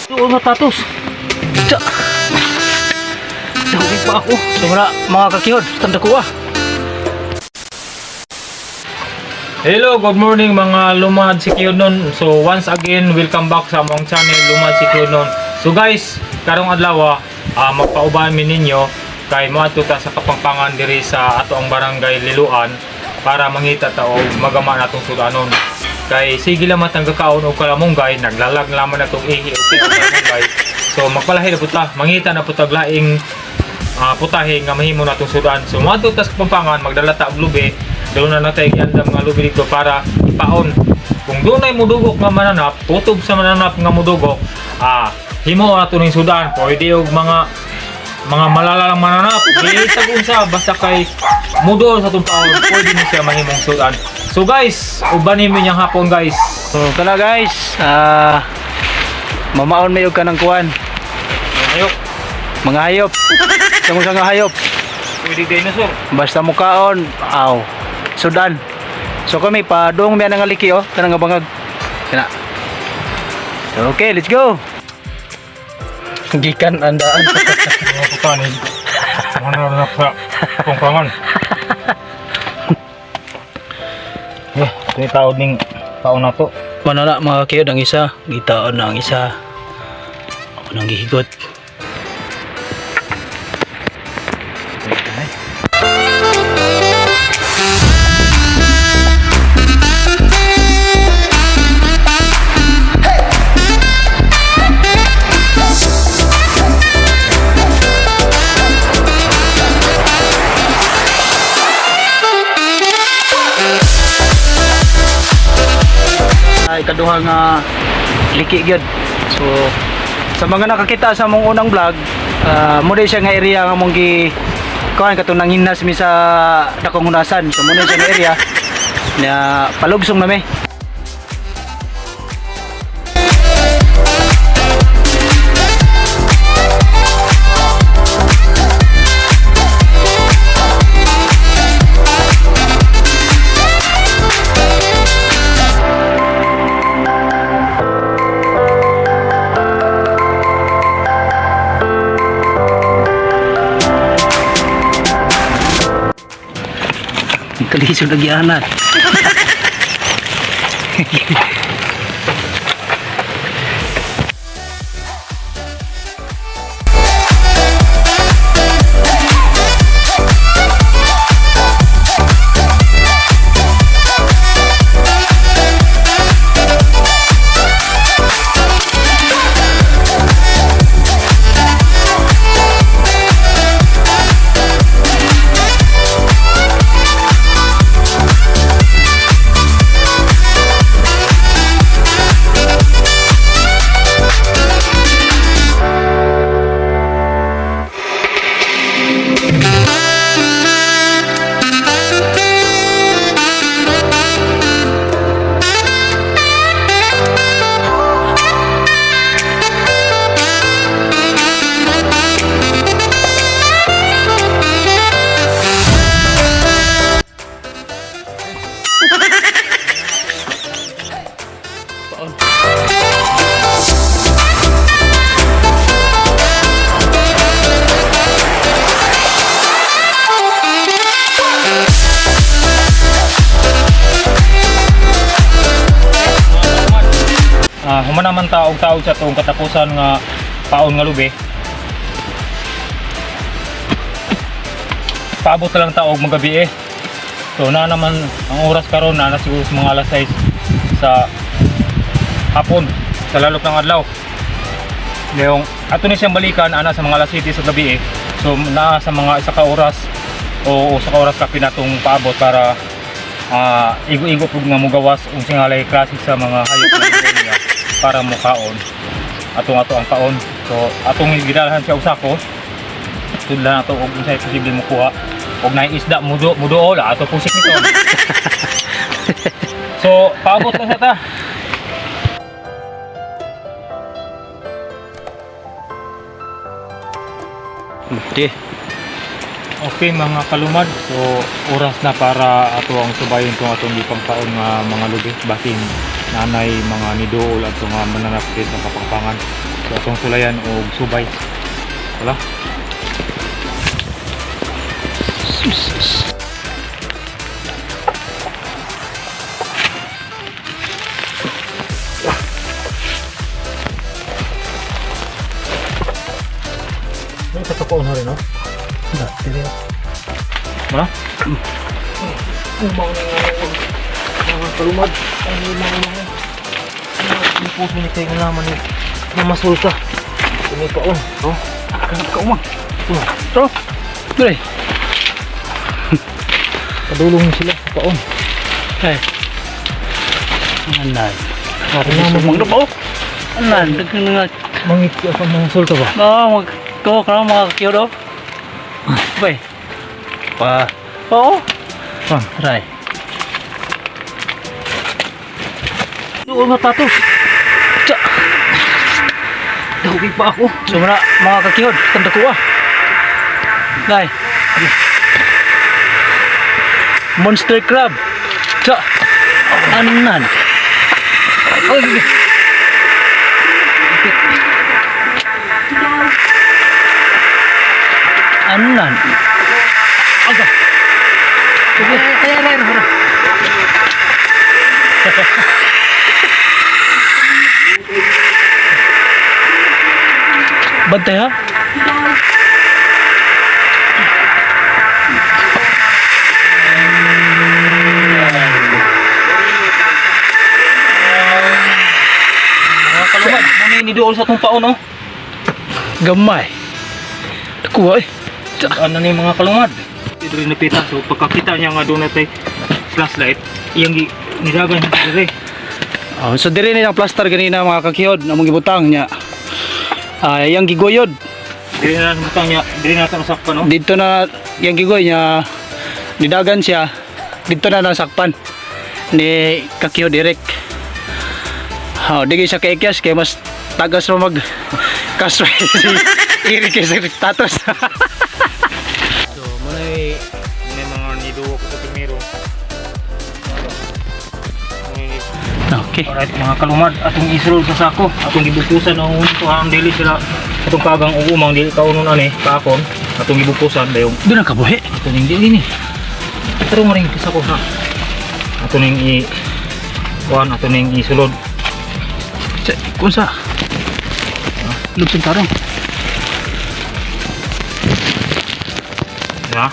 Oo nga tatos. Tsa. Dawin pa ako. So mga kakihod, tanda ko ah. Hello, good morning mga lumad si Kionon. So once again, welcome back sa among channel Lumad si Kionon. So guys, karong adlaw magpauban mi ninyo kay moadto ta sa Kapampangan diri sa ato ang barangay Liloan para mangita ta og magama natong sudanon. Kay sige lang matang gakaon og kalamonggay, naglalag laman natong ihi og kalamonggay. So magpalahi na puta, mangita na putag laing putahe nga mahimo natong sudan. So moadto ta sa Kapampangan, magdala ta og lubi. Doon na natin iandam mga lubi dito para ipaon. Kung doon ay mudugok nga mananap, tutob sa mananap nga mudugok, himo ato ning sudan. Pwede og mga malalalang mananap. Di sa unsa basta kay mudol sa itong paon, pwede ni siya mahimong sudan. So guys, ubanin mo niyang hapon guys. So kana guys, mamaon may og kanang kuan. Hayop. Mga hayop. Kung sa nga hayop, Pwede dinosaur. basta mukaon, sudan. So kami pa dong may nangaliki kanang nga bangag. Kana. So okay, let's go. Gikan andaan. Mga putanin. Mana na sa Kapampangan. Ito yung taod ning taon na to. Manala mga kakihod ang isa, gitaon na ang isa. Ako nang gihigot. Ikaduhang liki gyud. So sa mga nakakita sa mong unang vlog, mo siya nga area nga mong gi kuan katong nanghinas mi sa dakong hunasan. So mo siya nga area na palugsong nami. Kalisod lagi anak. Human naman taog sa itong katapusan nga paon nga lubi. Paabot na lang taog magabi eh. So na naman ang oras karon na siguro sa mga alas 6 sa hapon sa lalok ng adlaw. Yung ato ni siyang balikan ana sa mga alas 7 sa gabi eh. So na sa mga isa ka oras o sa ka oras ka pinatong paabot para igo-igo pug nga mugawas ung singalay klase sa mga hayop na para mukaon atong ang paon. So atong gidalhan siya usako tudlan nato og unsay posible mo kuha og nay isda muduol ato pusik nito. So paabot na sa ta. Okay mga kalumad, so oras na para ato ang subayon itong atong ipang paon nga mga lubi batin nanay mga nidool at mga mananap din sa kapangpangan. So atong sulayan og subay. Wala. Sus. Ini katakoon na rin, no? Dili. Wala? Umang mga kalumad. Ang mga Ang puso ni kayo naman ni mamasulta. Tumipaon. Oh, kanap ka umang. Bro. Dili. Padulong sila sa paon. Ay. Anan. Ari naman Mga ba? Anan, dagang nga. mangit ako mga sulta ba? No, ko kana mga kiyo do. Bay. Pa. Oo. Pang. Ray. Doon matatos. Tsa. Dahubi pa ako. So mga kakihod, tanda ko ah. Nay. Monster crab. Tsa. Anan. Ay, Anan. Aga. kaya. Bantay ha? Mga kalumad, muna ni doon sa itong paon, oh. Gamay. Nakuha eh. Ano ni mga kalumad? Ito rin napitan. So pagkakita niya nga doon natin flashlight, iyang nidagan niya dire. Oh, so diri ni ang plaster ganina mga kakihod na mong gibutang niya. Yang gigoyod. Dire na butang niya, dire na nasakpan, no? Dito na yang gigoy niya nidagan siya. Dito na nasakpan ni kakihod direct. Digi siya kay Ikyas kay mas tagas mo mag kaswe si Iri kay sa status. So may mga nido ko sa primero. Okay. Alright mga kalumad, atong isulod sa sako, atong gibukusan ang unto ang dili sila atong kagang uumang dili kaunon ani kaakon, atong gibukusan dayon. Doon ang kabuhi. Ito ning dili ni. Pero mo ring sa ko ha. Ato ning ato ning isulod. Kung sa lubsong tarong. Ya.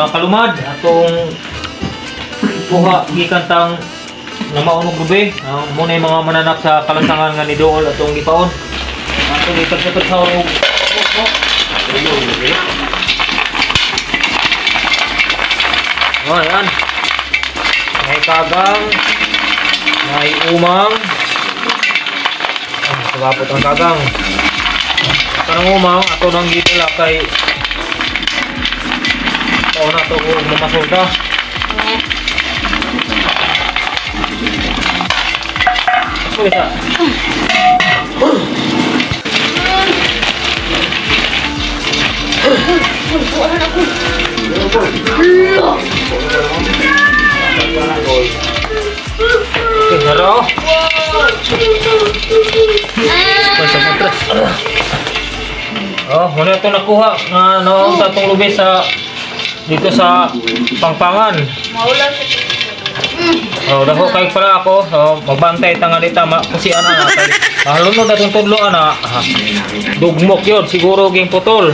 Kalumad atong kuha gikan tang na maunog gabi muna yung mga mananap sa kalansangan nga ni Dool atong gipaon atong itag-itag sa og yan may kagang may umang sabapot ang kagang kanang umang ato nang gitala kay na to kung mamasulta. Ako isa. Haro. Pasok matras. Oh, muna ito nakuha nga noong tatong lubi sa dito sa Pangpangan. Oh, dako kay para ako. So, magbantay tanga dita kasi ana kay halunod atong tudlo ana. Dugmok 'yon siguro ging putol.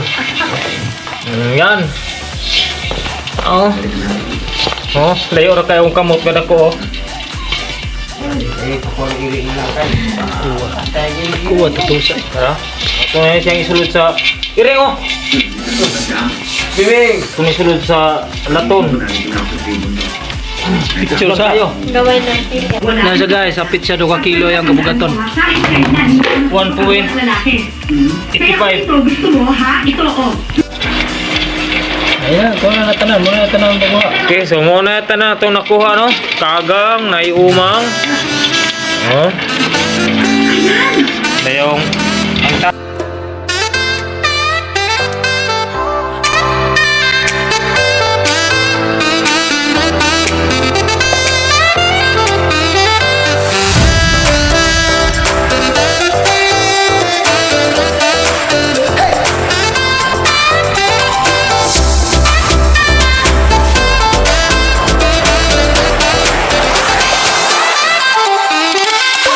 Yan. Oh. Oh, layo ra kay ang kamot kada ko. Kuha tutusa. Tara. Ito na siyang isulod sa iring oh. Bibing! Tumisulod sa laton. Picture sa. Gawin natin. Nasa guys, sapit siya 2 kilo yung kabugaton. 1.85. Gusto mo ha? Ito ako. Ayan, muna na tanan baguha. Okay, so muna ito na itong nakuha, no? Kagang, naiumang. Oh.